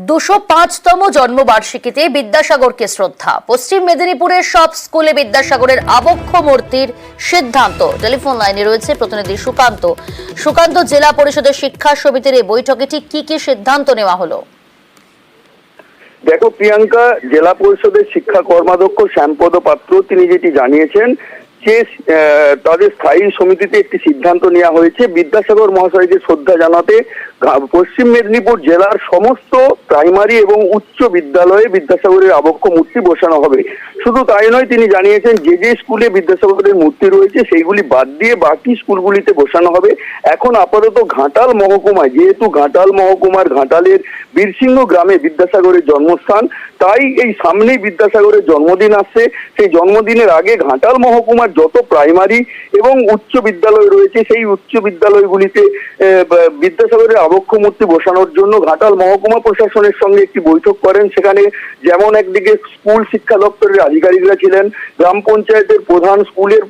205তম জন্মবার্ষিকীতে বিদ্যাসাগরকে শ্রদ্ধা। পশ্চিম মেদিনীপুরের সব স্কুলে বিদ্যাসাগরের আবক্ষ মূর্তির সিদ্ধান্ত। টেলিফোন লাইনে রয়েছে প্রতিনিধি সুকান্ত। সুকান্ত, জেলা পরিষদের শিক্ষা সমিতির এই বৈঠকে ঠিক কি সিদ্ধান্ত নেওয়া হলো? দেখো প্রিয়াঙ্কা, জেলা পরিষদের শিক্ষা কর্মাধ্যক্ষ শ্যামপদ পাত্র তিনি যেটি জানিয়েছেন যে তাদের স্থায়ী সমিতিতে একটি সিদ্ধান্ত নেওয়া হয়েছে বিদ্যাসাগর মহাশয়কে শ্রদ্ধা জানাতে পশ্চিম মেদিনীপুর জেলার সমস্ত প্রাইমারি এবং উচ্চ বিদ্যালয়ে বিদ্যাসাগরের আবক্ষ মূর্তি বসানো হবে। শুধু তাই নয়, তিনি জানিয়েছেন যে স্কুলে বিদ্যাসাগরের মূর্তি রয়েছে সেইগুলি বাদ দিয়ে বাকি স্কুলগুলিতে বসানো হবে। এখন আপাতত ঘাটাল মহকুমায়, যেহেতু ঘাটাল মহকুমার ঘাটালের বীরসিংহ গ্রামে বিদ্যাসাগরের জন্মস্থান, তাই এই সামনেই বিদ্যাসাগরের জন্মদিন আসছে। সেই জন্মদিনের আগে ঘাটাল মহকুমার যত প্রাইমারি এবং উচ্চ বিদ্যালয় রয়েছে সেই উচ্চ বিদ্যালয়গুলিতে বিদ্যাসাগরের আবক্ষ মূর্তি বসানোর জন্য ঘাটাল মহকুমা প্রশাসনের সঙ্গে একটি বৈঠক করেন। সেখানে যেমন একদিকে স্কুল শিক্ষা দপ্তরের আধিকারিকরা ছিলেন, গ্রাম পঞ্চায়েতের প্রধান, স্কুলের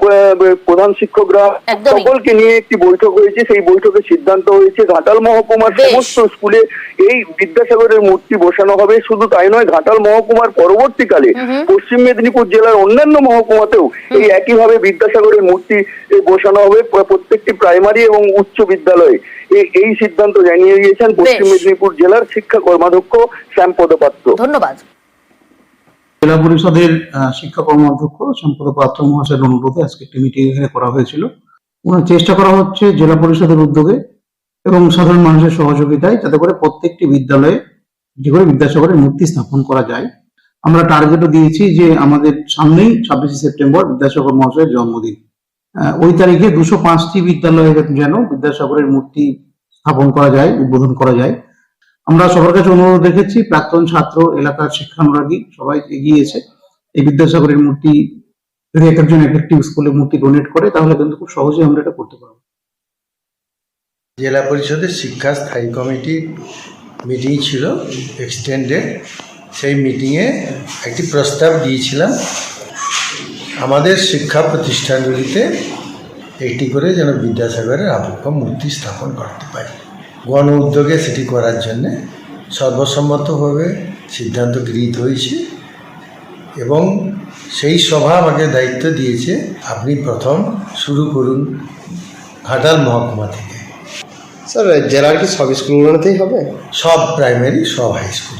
প্রধান শিক্ষকরা, সকলকে নিয়ে একটি বৈঠক হয়েছে। সেই বৈঠকে সিদ্ধান্ত হয়েছে ঘাটাল মহকুমার সমস্ত স্কুলে এই বিদ্যাসাগরের মূর্তি বসানো হবে। শুধু তাই নয়, ঘাটাল মহকুমার পরবর্তীকালে পশ্চিম মেদিনীপুর জেলার অন্যান্য মহকুমাতেও এই একইভাবে বিদ্যাসাগরের মূর্তি বসানো হবে প্রত্যেকটি প্রাইমারি এবং উচ্চ বিদ্যালয়ে। এই সিদ্ধান্ত জানিয়ে দিয়েছেন পশ্চিম মেদিনীপুর জেলার শিক্ষা কর্মাধ্যক্ষ শ্যামপদ পাত্র। ধন্যবাদ। জেলা পরিষদের শিক্ষা কর্মাধ্যক্ষ শ্যামপদ পাত্র মহাশয়ের অনুরোধে আজকে একটি মিটিং এখানে করা হয়েছিল। চেষ্টা করা হচ্ছে জেলা পরিষদের উদ্যোগে এবং সাধারণ মানুষের সহযোগিতায় যাতে করে প্রত্যেকটি বিদ্যালয়ে যে করে বিদ্যাসাগরের মূর্তি স্থাপন করা যায়। আমরা টার্গেটও দিয়েছি যে আমাদের সামনেই 26শে সেপ্টেম্বর বিদ্যাসাগর মহাশয়ের জন্মদিন। ওই তারিখে 205টি বিদ্যালয়ে যেন বিদ্যাসাগরের মূর্তি স্থাপন করা যায়, উদ্বোধন করা যায়। আমরা সবার কাছে অনুরোধ রেখেছি, প্রাক্তন ছাত্র, এলাকার শিক্ষানুরাগী সবাই এগিয়েছে। এই বিদ্যাসাগরের মূর্তি যদি একজন এফেক্টিভ স্কুলে মূর্তি ডোনেট করে তাহলে কিন্তু খুব সহজেই আমরা এটা করতে পারবো। জেলা পরিষদের শিক্ষা স্থায়ী কমিটির মিটিং ছিল এক্সটেন্ডেড। সেই মিটিংয়ে একটি প্রস্তাব দিয়েছিলাম আমাদের শিক্ষা প্রতিষ্ঠানগুলিতে একটি করে যেন বিদ্যাসাগরের আবক্ষ মূর্তি স্থাপন করতে পারি। গণ উদ্যোগে সেটি করার জন্যে সর্বসম্মতভাবে সিদ্ধান্ত গৃহীত হয়েছে এবং সেই সভা আমাকে দায়িত্ব দিয়েছে আপনি প্রথম শুরু করুন ঘাটাল মহকুমা থেকে। স্যার, জেলার কি সব স্কুলগুলোতেই হবে? সব প্রাইমারি, সব হাই স্কুল।